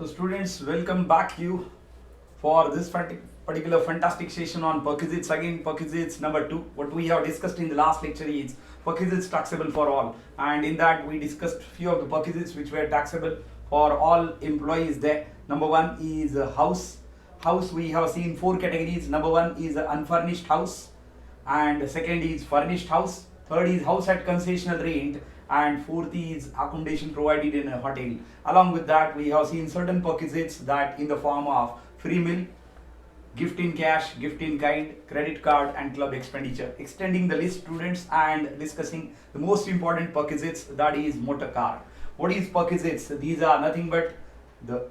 So students, welcome back you for this particular fantastic session on perquisites. Again, perquisites number 2. What we have discussed in the last lecture is perquisites taxable for all, and in that we discussed few of the perquisites which were taxable for all employees there. Number 1 is a house. House, we have seen 4 categories. Number 1 is an unfurnished house, and second is furnished house, third is house at concessional rent, and fourth is accommodation provided in a hotel. Along with that, we have seen certain perquisites that in the form of free meal, gift in cash, gift in kind, credit card, and club expenditure. Extending the list, students, and discussing the most important perquisites, that is motor car. What is perquisites? These are nothing but the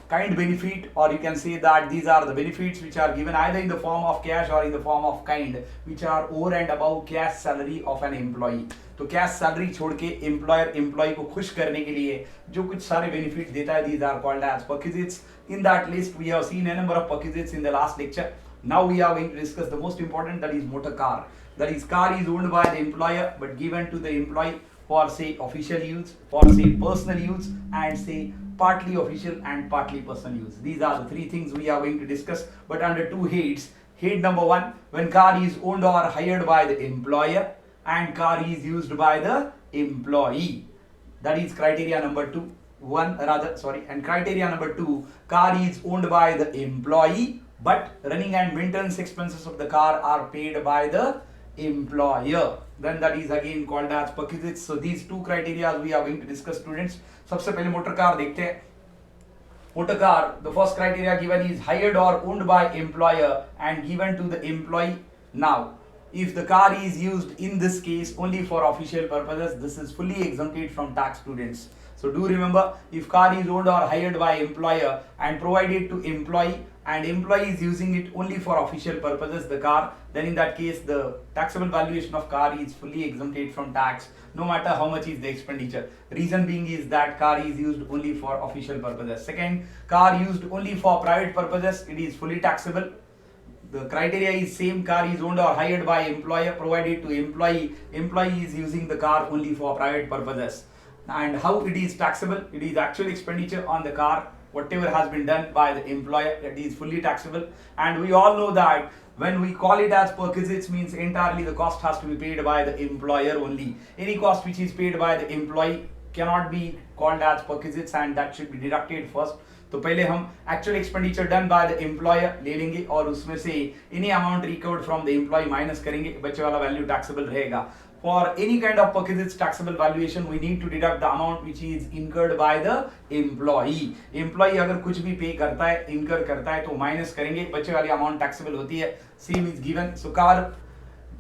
kind benefit, or you can say that these are the benefits which are given either in the form of cash or in the form of kind, which are over and above cash salary of an employee. तो cash salary छोड़ के employer employ को खुश करने के लिए जो कुछ सारे बेनिफिट देता है, these are called as perquisites. In that list we have seen a number of perquisites in the last lecture. Now we are going to discuss the most important, that is motor car. That is, car is owned by the employer but given to the employee for say official use, for say personal use, and say partly official and partly personal use. These are the three things we are going to discuss, but under two heads. Head number 1, when car is owned or hired by the employer and car is used by the employee. That is criteria number 2. And criteria number 2, car is owned by the employee but running and maintenance expenses of the car are paid by the employer. Then that is again called as perquisites. So these two criteria we are going to discuss, students. सबसे पहले motor car देखते हैं. Motor car, the first criteria given is hired or owned by employer and given to the employee. Now, if the car is used in this case only for official purposes, this is fully exempted from tax, students. So do remember, if car is owned or hired by employer and provided to employee, and employee is using it only for official purposes, the car, then in that case the taxable valuation of car is fully exempted from tax, no matter how much is the expenditure. Reason being is that car is used only for official purposes. Second, car used only for private purposes, it is fully taxable. The criteria is same, car is owned or hired by employer, provided to employee, employee is using the car only for private purposes. And how it is taxable? It is actual expenditure on the car, whatever has been done by the employer, that is fully taxable. And we all know that when we call it as perquisites, means entirely the cost has to be paid by the employer only. Any cost which is paid by the employee cannot be called as perquisites, and that should be deducted first. तो पहले हम actual expenditure done by the employer ले लेंगे और उसमें से any amount recovered from the employee minus करेंगे, बच्चे वाला वैल्यू टैक्सेबल रहेगा. For any kind of perquisites taxable valuation, we need to deduct the amount which is incurred by the employee. Employee अगर कुछ भी पे करता है, incur करता है, तो माइनस करेंगे, बच्चे वाली अमाउंट टैक्सेबल होती है. Same is given. So car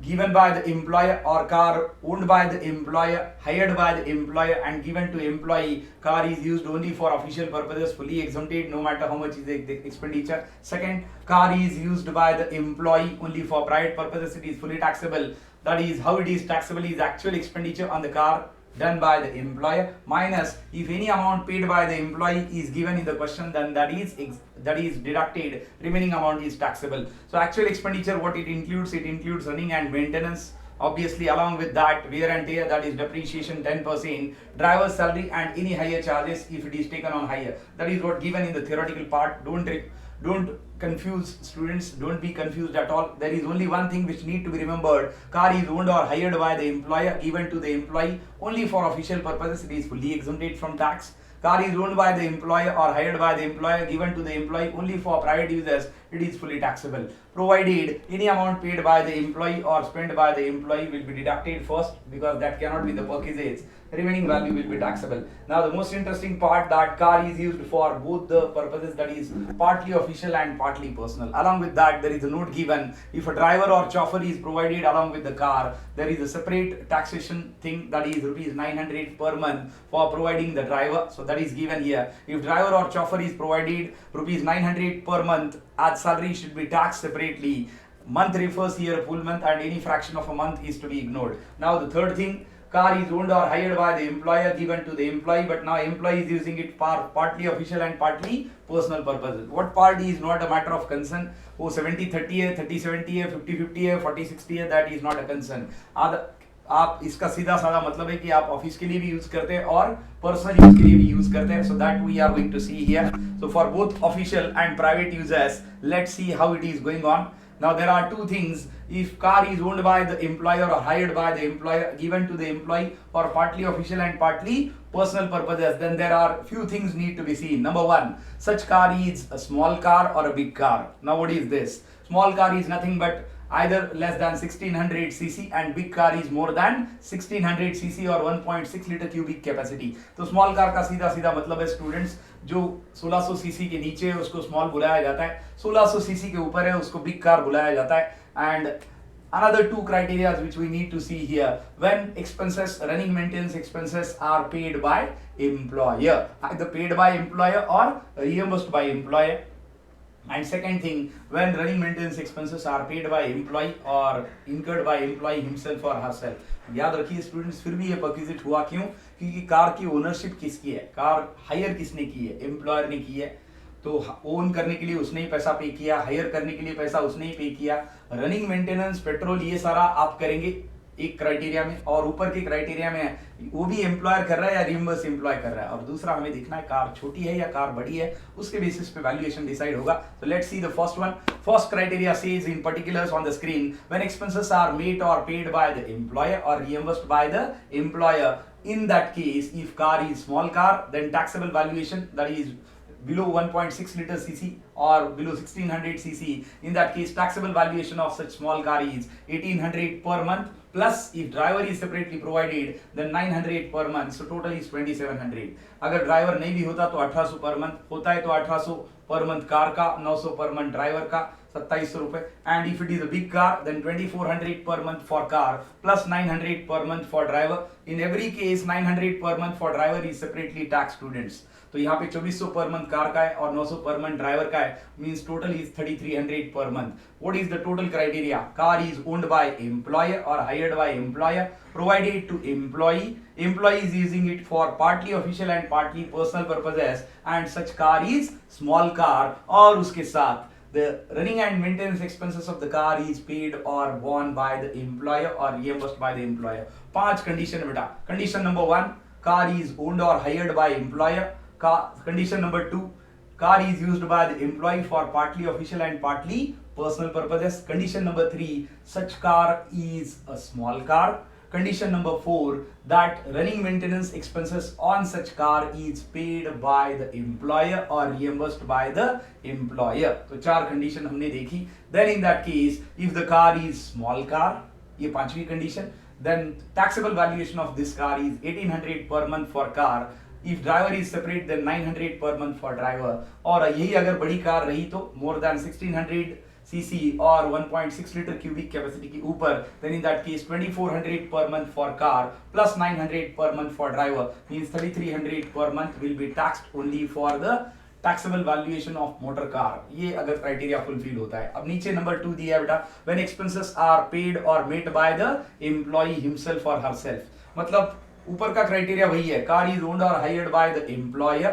given by the employer or car owned by the employer, hired by the employer and given to employee, car is used only for official purposes, fully exempted no matter how much is the expenditure. Second, car is used by the employee only for private purposes, it is fully taxable. That is, how it is taxable is actual expenditure on the car done by the employer minus if any amount paid by the employee is given in the question, then that is deducted, remaining amount is taxable. So actual expenditure, what it includes running and maintenance, obviously along with that wear and tear, that is depreciation 10%, driver's salary and any higher charges if it is taken on higher. That is what given in the theoretical part. Don't confuse, students, don't be confused at all. There is only one thing which need to be remembered. Car is owned or hired by the employer, given to the employee only for official purposes, it is fully exempted from tax. Car is owned by the employer or hired by the employer, given to the employee only for private users, it is fully taxable. Provided any amount paid by the employee or spent by the employee will be deducted first, because that cannot be the perquisites. Remaining value will be taxable. Now the most interesting part, that car is used for both the purposes, that is partly official and partly personal. Along with that, there is a note given, if a driver or chauffeur is provided along with the car, there is a separate taxation thing, that is rupees 900 per month for providing the driver. So that is given here. If driver or chauffeur is provided rupees 900 per month, as salary should be taxed separately. Month refers here full month, and any fraction of a month is to be ignored. Now the third thing, car is owned or hired by the employer, given to the employee, but now employee is using it for partly official and partly personal purposes. What part is not a matter of concern. Oh, 70-30 है, 30-70 है, 50-50 है, 40-60 है, that is not a concern. आप इसका सीधा साधा मतलब है कि आप ऑफिस के लिए भी यूज करते हैं और पर्सनल यूज के लिए भी यूज करते हैं. So that we are going to see here. So for both official and private users, let's see how it is going on. Now there are two things. If car is owned by the employer or hired by the employer, given to the employee for partly official and partly personal purposes, then there are few things need to be seen. Number one, such car is a small car or a big car. Now what is this? Small car is nothing but either less than 1600 cc and big car is more than 1600 cc or 1.6 liter cubic capacity. तो small car का सीधा सीधा मतलब है students, जो 1600 CC के नीचे है उसको स्मॉल बुलाया जाता है, 1600 सीसी के ऊपर है उसको बिग कार बुलाया जाता है. And another two criteria which we need to see here: when expenses, running maintenance expenses are paid by employer, either paid by employer or reimbursed by employer. And second thing, when running maintenance expenses are paid by employee or incurred by employee himself or herself. याद रखिए students, फिर भी ये perquisite हुआ क्यों? क्योंकि car की ownership किसकी है, कार हायर किसने की है, एम्प्लॉयर ने की है. तो ओन करने के लिए उसने ही पैसा पे किया, हायर करने के लिए पैसा उसने ही पे किया. रनिंग मेंटेनेंस, पेट्रोल, ये सारा आप करेंगे एक क्राइटेरिया में, और ऊपर के क्राइटेरिया में वो भी एम्प्लॉयर कर रहा है या रिइंबर्स एम्प्लॉय कर रहा है. और दूसरा हमें देखना है कार छोटी है या कार बड़ी है, उसके बेसिस पे वैल्यूएशन डिसाइड होगा. So let's see the first one. First criteria says in particulars on the screen: when expenses are made or paid by the employer or reimbursed by the employer. In that case, if car is small car, then taxable valuation, that is below 1.6 liter cc or below 1600 cc, in that case taxable valuation of such small car is 1800 per month, plus if driver is separately provided then 900 per month, so total is 2700. अगर driver नहीं भी होता तो 1800 per month, होता है तो 1800 per month car का, 900 per month driver का, 2700 रुपए. And if it is a big car then 2400 per month for car plus 900 per month for driver. In every case 900 per month for driver is separately tax students. तो यहाँ पे 2400 per month car का है और 900 per month driver का है, means total is 3300 per month. What is the total criteria? Car is owned by employer और hired by employer, provided to employee, employee is using it for partly official and partly personal purposes, and such car is small car. और उसके साथ the running and maintenance expenses of the car is paid or borne by the employer or reimbursed by the employer. 5 condition बेटा. Condition number 1, car is owned or hired by employer. Condition number 2, car is used by the employee for partly official and partly personal purposes. Condition number 3, such car is a small car. Condition number 4, that running maintenance expenses on such car is paid by the employer or reimbursed by the employer. तो 4 condition हमने देखी. Then in that case, if the car is small car, ये 5वीं condition, then taxable valuation of this car is 1800 per month for car. If driver is separate then 900 per month for driver. और यही अगर बड़ी car रही तो more than 1600 cc और 1.6 liter cubic capacity के ऊपर, then in that case 2400 per month for car plus 900 per month for driver, means 3300 per month will be taxed only for the taxable valuation of motor car. ये अगर criteria fulfil होता है. अब नीचे number 2 दिया है बेटा, when expenses are paid or made by the employee himself or herself. मतलब ऊपर का क्राइटेरिया वही है, car is owned or hired by the employer,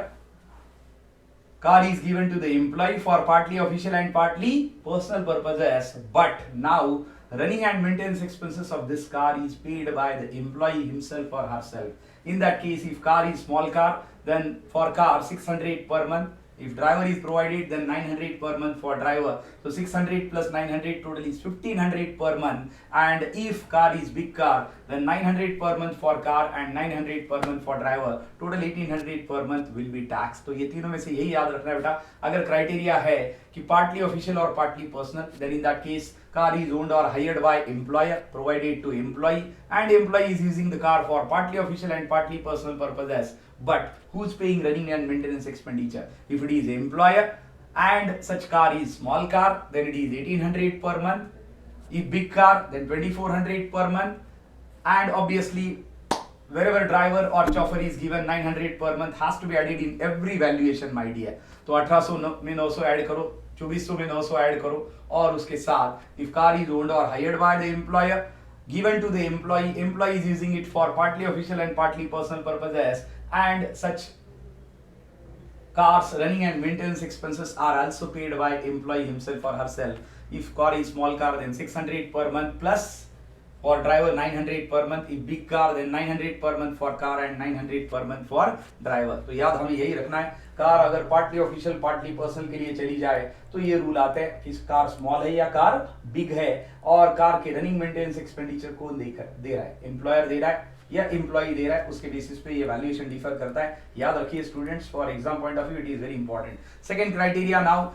car is given to the employee for partly official and partly personal purposes, but now running and maintenance expenses of this car is paid by the employee himself or herself. In that case, if car is small car, then for car 600 per month. If driver is provided, then 900 per month for driver. So 600 plus 900 total is 1500 per month. And if car is big car, then 900 per month for car and 900 per month for driver. Total 1800 per month will be taxed. तो ये तीनों में से यही याद रखना है बेटा. अगर क्राइटेरिया है कि partly official और partly personal, then in that case car is owned or hired by employer, provided to employee, and employee is using the car for partly official and partly personal purposes. But who's paying running and maintenance expenditure? If it is employer and such car is small car, then it is 1800 per month. If big car, then 2400 per month. And obviously wherever driver or chauffeur is given, 900 per month has to be added in every valuation, my dear. तो 1800 में 900 add करो, 2400 में 900 add करो, और उसके साथ if car is owned or hired by the employer, given to the employee, employee is using it for partly official and partly personal purposes, and such cars running and maintenance expenses are also paid by employee himself or herself. If car is small car, then 600 per month plus For driver 900 per month if big car, then 900 per month for car and 900 per month for driver. तो याद हमें यही रखना है, car अगर partly official partly personal के लिए चली जाए तो ये रूल आता है कि कार स्मॉल है या कार बिग है, और कार के रनिंग मेंटेनेंस एक्सपेंडिचर कौन दे रहा है, एम्प्लॉयर दे रहा है या एम्प्लॉय दे रहा है, उसके बेसिस पे ये वैल्यूएशन डिफर करता है. याद रखिए students, for exam point of view it is very important. Second criteria, now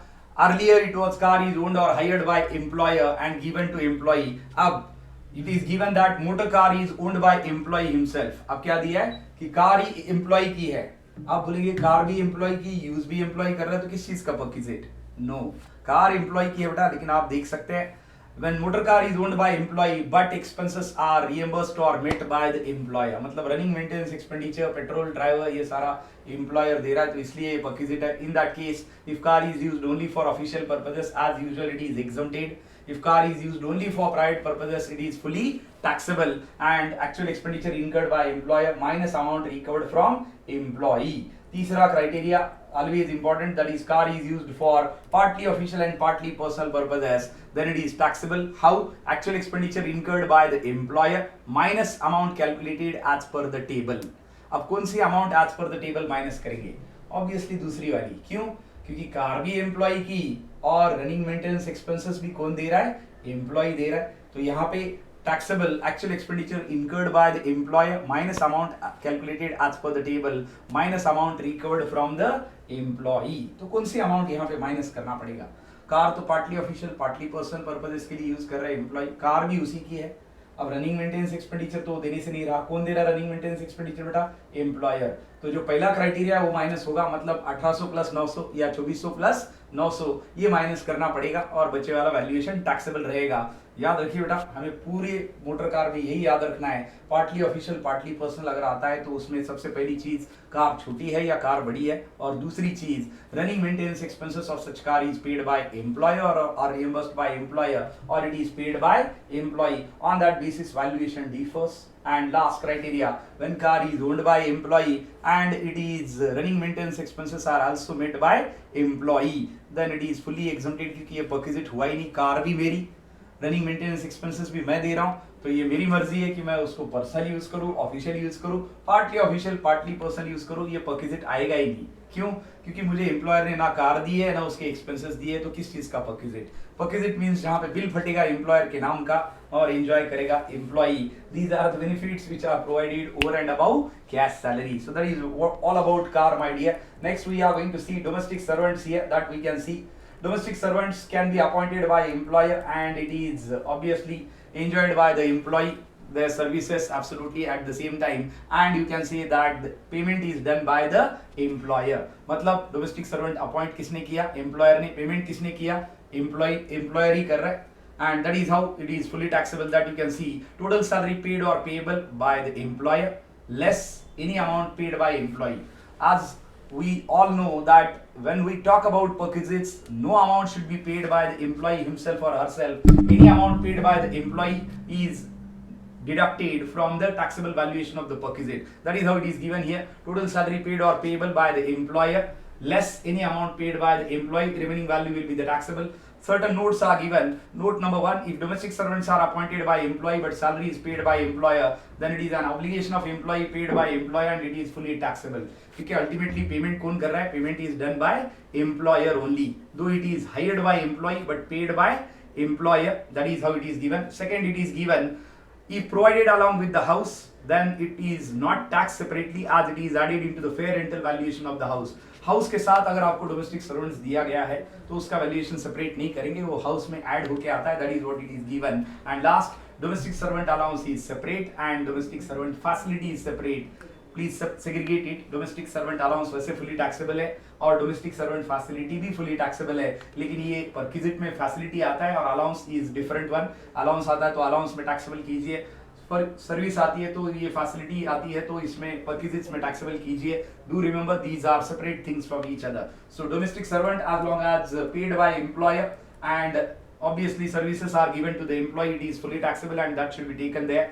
earlier it was car is owned or hired by employer and given to employee. अब it is given that motor car is owned by employee himself. अब क्या दिया है कि car ही employ की है. आप बोलेंगे कार भी एम्प्लॉय की, यूज भी एम्प्लॉय कर रहा है, तो किस चीज का परक्विजिट? नो, कार एम्प्लॉय की है बेटा, लेकिन आप देख सकते हैं when motor car is owned by employee but expenses are reimbursed or met by the employer, मतलब running maintenance expenditure, petrol, driver, ये सारा एम्प्लॉयर दे रहा है, तो इसलिए ये परक्विजिट है. In that case if car is used only for official purposes as usual it is exempted. If car is used only for private purposes, it is fully taxable and actual expenditure incurred by employer minus amount recovered from employee. तीसरा criteria always important, that is car is used for partly official and partly personal purposes, then it is taxable. How? Actual expenditure incurred by the employer minus amount calculated as per the table. अब कौन सी amount as per the table minus करेंगे? Obviously दूसरी वाली. क्यों? क्योंकि car भी employ की और रनिंग मेंटेनेंस एक्सपेंसेस भी कौन दे रहा है? एम्प्लॉय दे रहा है. तो यहाँ पे taxable actual expenditure incurred by the employer minus amount calculated as per the table minus amount recovered from the employee. तो कौन सी अमाउंट यहाँ पे माइनस करना पड़ेगा? कार तो partly official partly personal purposes के लिए यूज कर रहा है एम्प्लॉय, कार भी उसी की है. अब रनिंग मेंटेनेंस एक्सपेंडिचर तो देने से नहीं रहा, कौन दे रहा है रनिंग मेंटेनेंस एक्सपेंडिचर बेटा? एम्प्लॉयर. तो जो पहला क्राइटेरिया वो माइनस होगा, मतलब 1800 प्लस 900 या 2400 प्लस 900 ये माइनस करना पड़ेगा और बचे वाला वैल्यूएशन टैक्सेबल रहेगा. याद रखिए बेटा, हमें पूरे मोटर कार में यही याद रखना है, पार्टली ऑफिशियल पार्टली पर्सनल अगर आता है तो उसमें सबसे पहली चीज कार छोटी है या कार बड़ी है, और दूसरी चीज running maintenance expenses of such car is paid by employer और रिइंबर्स्ड बाय एम्प्लॉयर और it is paid by employee. On that basis valuation differs. And last criteria, when car is owned by employee and it is running maintenance expenses are also met by employee, then it is fully exempted, क्योंकि ये perquisite हुआ ही नहीं. Car भी मेरी, running maintenance expenses भी मैं दे रहा हूँ, तो ये मेरी मर्जी है कि मैं उसको पर्सनल यूज करूँ, ऑफिशियल यूज करूँ, partly official partly personal use करूँ, ये परक्विजिट आएगा ही नहीं. क्यों? क्योंकि मुझे एम्प्लॉयर ने ना कार दी है ना उसके एक्सपेंसेस दिए, तो किस चीज का परक्विजिट? परक्विजिट मींस जहां पे बिल फटेगा एम्प्लॉयर के नाम का और एंजॉय करेगा employee. These are the benefits which are provided over and above cash salary. So that is all about car my dear. Next we are going to see domestic servants here, that we can see. Domestic servants can be appointed by employer and it is obviously enjoyed by the employee, their services absolutely at the same time, and you can say that the payment is done by the employer. मतलब domestic servant appoint किसने किया? employer ने. payment किसने किया? employer ही कर रहा है. And that is how it is fully taxable, that you can see total salary paid or payable by the employer less any amount paid by employee. As we all know that when we talk about perquisites, no amount should be paid by the employee himself or herself. Any amount paid by the employee is deducted from the taxable valuation of the perquisite. That is how it is given here. Total salary paid or payable by the employer less any amount paid by the employee, remaining value will be the taxable. Certain notes are given. Note number 1, if domestic servants are appointed by employee but salary is paid by employer, then it is an obligation of employee paid by employer and it is fully taxable. क्योंकि ultimately payment कौन कर रहा है? Payment is done by employer only, though it is hired by employee but paid by employer. That is how it is given. Second, it is given if provided along with the house, then it is not taxed separately as it is added into the fair rental valuation of the house. House के साथ अगर आपको domestic servants दिया गया है तो उसका valuation separate नहीं करेंगे, वो हाउस में ऐड होके आता है. That is what it is given. And last, domestic servant allowance is separate and domestic servant facility is separate. Please segregate it. Domestic servant allowance वैसे फुली टैक्सेबल है और डोमेस्टिक सर्वेंट फैसिलिटी भी fully taxable है, लेकिन ये perquisite में facility आता है और allowance is different one. Allowance आता है तो अलाउंस में टैक्सेबल कीजिए, पर सर्विस आती है तो ये फैसिलिटी आती है तो इसमें परक्विजिट्स में टैक्सेबल कीजिए. Do remember these are separate things from each other. So domestic servant as long as paid by employer and obviously services are given to the employee, it is fully taxable and that should be taken there.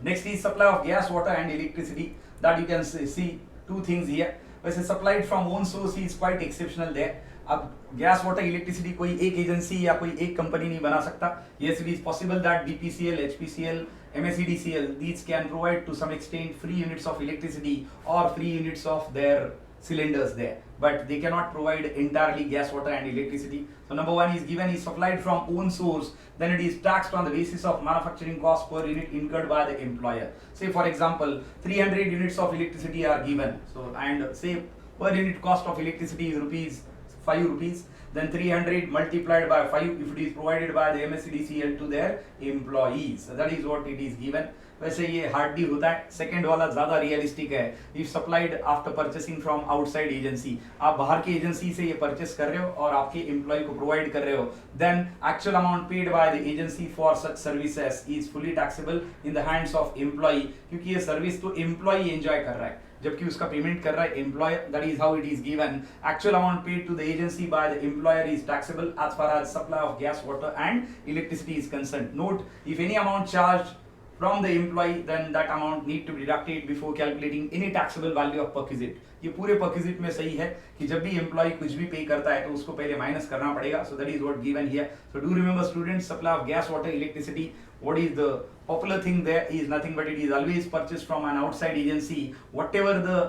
Next is supply of gas, water and electricity, that you can see two things here. वैसे supplied from own source is quite exceptional there. अब gas water electricity कोई एक agency या कोई एक company नहीं बना सकता. Yes, it is possible that BPCL, HPCL, MSEDCL, these can provide to some extent free units of electricity or free units of their cylinders there, but they cannot provide entirely gas, water and electricity. So number one is given is supplied from own source, then it is taxed on the basis of manufacturing cost per unit incurred by the employer. Say for example 300 units of electricity are given, so and say per unit cost of electricity is 5 rupees, then 300 multiplied by 5 if it is provided by the MSEDCL to their employees. So that is what it is given. वैसे ये hardly होता है. Second वाला ज्यादा realistic है. If supplied after purchasing from outside agency, आप बाहर की एजेंसी से ये परचेस कर रहे हो और आपके एम्प्लॉय को प्रोवाइड कर रहे हो, then actual amount paid by the agency for such services is fully taxable in the hands of employee, क्योंकि ये सर्विस तो एम्प्लॉय एंजॉय कर रहा है जबकि उसका पेमेंट कर रहा है employer. That is how it is given. Actual amount paid to the agency by the employer is taxable as far as supply of gas, water and electricity is concerned. Note, if any amount charge from the employee, then that amount need to be deducted before calculating any taxable value of perquisite. ये पूरे perquisite में सही है कि जब भी employee कुछ भी पे करता है तो उसको पहले माइनस करना पड़ेगा. So that is what given here. So do remember students, supply of gas, water, electricity, what is the popular thing there is nothing but it is always purchased from an outside agency. Whatever the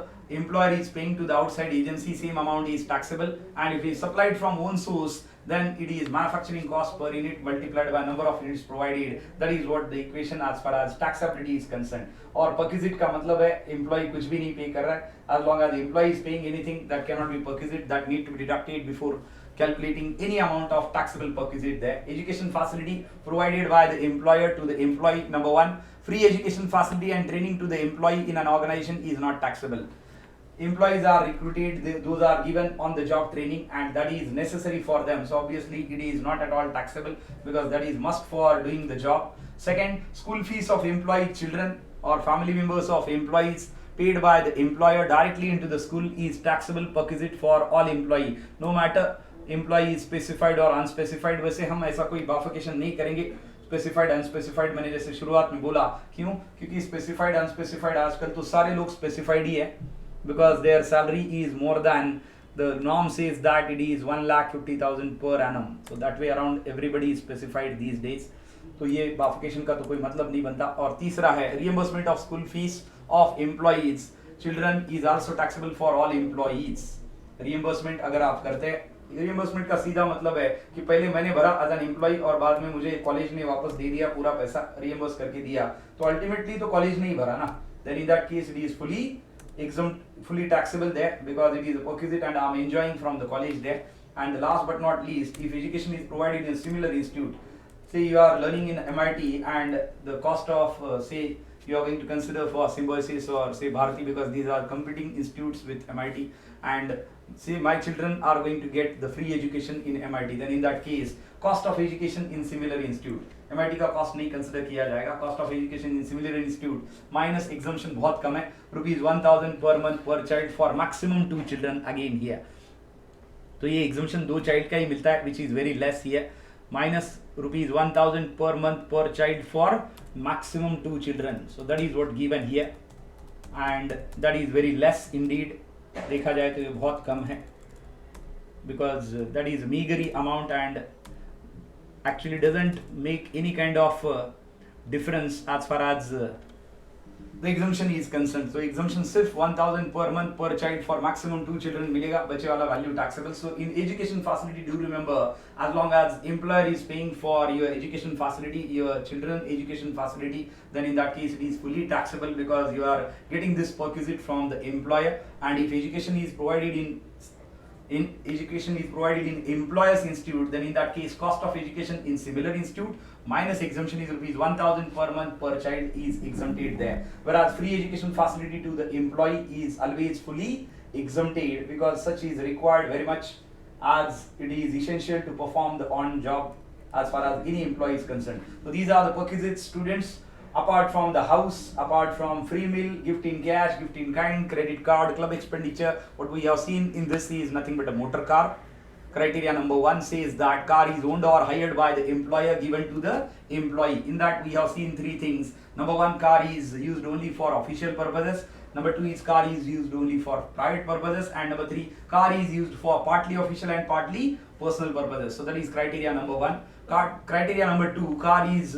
employer is paying to the outside agency, same amount is taxable, and if it is supplied from own source, then it is manufacturing cost per unit multiplied by number of units provided. That is what the equation as far as taxability is concerned. और perquisite का मतलब है employee कुछ भी नहीं पे कर रहा है. As long as the employee is paying anything that cannot be perquisite, that need to be deducted before calculating any amount of taxable perquisite there. Education facility provided by the employer to the employee. Number one, free education facility and training to the employee in an organization is not taxable. Employees are recruited, those are given on the job training and that is necessary for them, so obviously it is not at all taxable because that is must for doing the job. Second, school fees of employee children or family members of employees paid by the employer directly into the school is taxable perquisite for all employee, no matter employee is specified or unspecified. वैसे हम ऐसा कोई बाफिकेशन नहीं करेंगे specified unspecified. मैंने जैसे शुरुआत में बोला, क्यों? क्योंकि स्पेसिफाइड अनस्पेसिफाइड आजकल तो सारे लोग स्पेसिफाइड ही है, because their salary is more than the norm says that it is 1,50,000 per annum. So that way around everybody is specified these days. तो ये बाफिकेशन का तो कोई मतलब नहीं बनता. और तीसरा है reimbursement of school fees of employees children is also taxable for all employees. reimbursement अगर आप करते हैं, reimbursement का सीधा मतलब है कि पहले मैंने भरा एज एन एम्प्लॉय और बाद में मुझे कॉलेज ने वापस दे दिया पूरा पैसा, reimburse करके दिया, तो अल्टीमेटली तो कॉलेज ने ही भरा ना. Then in that case it is fully taxable there because it is a perquisite and I am enjoying from the college there. And last but not least, if education is provided in a similar institute, say you are learning in MIT and the cost of say you are going to consider for Symbiosis or say Bharati because these are competing institutes with MIT, and say my children are going to get the free education in MIT, then in that case cost of education in similar institute, MIT का cost नहीं consider किया जाएगा. Cost of education in similar institute minus exemption बहुत कम है, ₹1,000 per month per child for maximum 2 children again here. तो ये exemption 2 child का ही मिलता है which is very less here. Minus ₹1,000 per month per child for maximum 2 children. So that is what given here and that is very less indeed. देखा जाए तो ये बहुत कम है because that is meagre amount and actually doesn't make any kind of difference as far as the exemption is concerned. So exemption सिर्फ 1,000 per month per child for maximum 2 children मिलेगा, बचे वाला value taxable. So in education facility, do remember, as long as employer is paying for your education facility, your children education facility, then in that case it is fully taxable because you are getting this perquisite from the employer. And if education is provided in employers institute, then in that case cost of education in similar institute minus exemption is ₹1,000 per month per child is exempted there, whereas free education facility to the employee is always fully exempted because such is required very much as it is essential to perform the on job as far as any employee is concerned. So these are the perquisites, students. Apart from the house, apart from free meal, gift in cash, gift in kind, credit card, club expenditure, what we have seen in this is nothing but a motor car. Criteria number 1 says that car is owned or hired by the employer given to the employee. In that we have seen 3 things. Number 1, car is used only for official purposes. Number 2 is car is used only for private purposes. And number 3, car is used for partly official and partly personal purposes. So that is criteria number 1. Criteria number 2, car is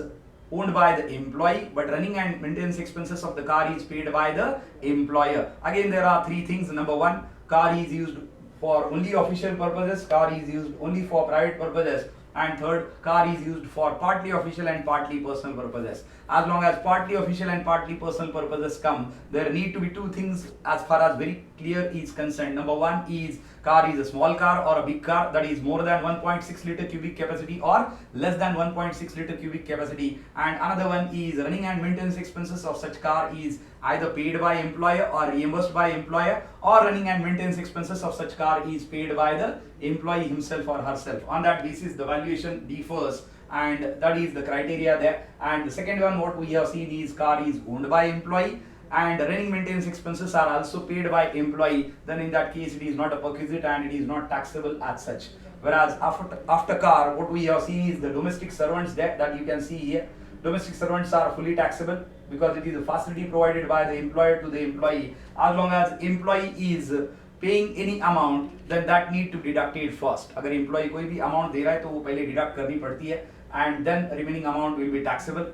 owned by the employee, but running and maintenance expenses of the car is paid by the employer. Again, there are 3 things. Number 1, car is used for only official purposes, car is used only for private purposes, and third, car is used for partly official and partly personal purposes. As long as partly official and partly personal purposes come, there need to be 2 things as far as very clear is concerned. Number 1 is car is a small car or a big car, that is more than 1.6 liter cubic capacity or less than 1.6 liter cubic capacity. And another one is running and maintenance expenses of such car is either paid by employer or reimbursed by employer, or running and maintenance expenses of such car is paid by the employee himself or herself. On that basis, the valuation differs, and that is the criteria there. And the second one, what we have seen is car is owned by employee and running maintenance expenses are also paid by employee. Then in that case, it is not a perquisite and it is not taxable as such. Whereas after car, what we have seen is the domestic servants there, that you can see here. Domestic servants are fully taxable because it is a facility provided by the employer to the employee. As long as employee is paying any amount, then that need to deduct it first. अगर employee कोई भी amount दे रहा है तो वो पहले deduct करनी पड़ती है, and then remaining amount will be taxable.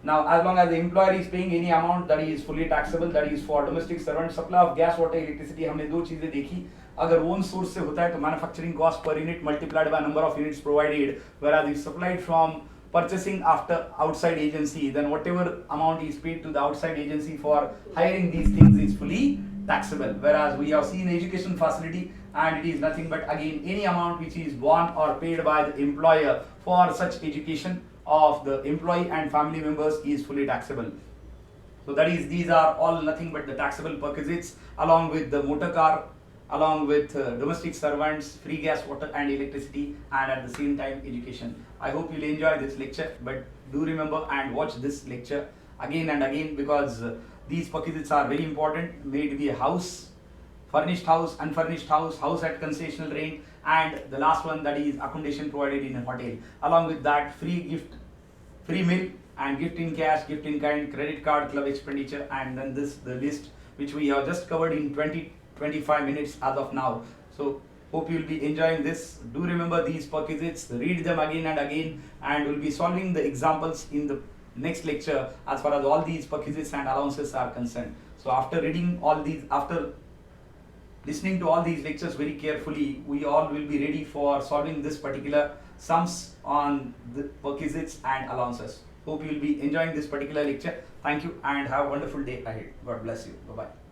Now, as long as the employer is paying any amount, that is fully taxable. That is for domestic servant. Supply of gas, water, electricity, हमने 2 चीजें देखी. अगर own source से होता है तो manufacturing cost per unit multiplied by number of units provided, whereas if supplied from purchasing after outside agency, then whatever amount is paid to the outside agency for hiring these things is fully taxable. Whereas we have seen education facility, and it is nothing but again any amount which is borne or paid by the employer for such education of the employee and family members is fully taxable. So that is, these are all nothing but the taxable perquisites, along with the motor car, along with domestic servants, free gas, water and electricity, and at the same time education. I hope you'll enjoy this lecture, but do remember and watch this lecture again and again, because these perquisites are very important. May it be a house, furnished house, unfurnished house, house at concessional rent, and the last one, that is accommodation provided in a hotel. Along with that, free gift, free meal, and gift in cash, gift in kind, credit card, club expenditure, and then this the list which we have just covered in 20-25 minutes as of now. So hope you will be enjoying this. Do remember these perquisites, read them again and again, and we'll be solving the examples in the next lecture as far as all these perquisites and allowances are concerned. So after reading all these, after listening to all these lectures very carefully, we all will be ready for solving this particular sums on the perquisites and allowances. Hope you will be enjoying this particular lecture. Thank you and have a wonderful day ahead. God bless you. Bye-bye.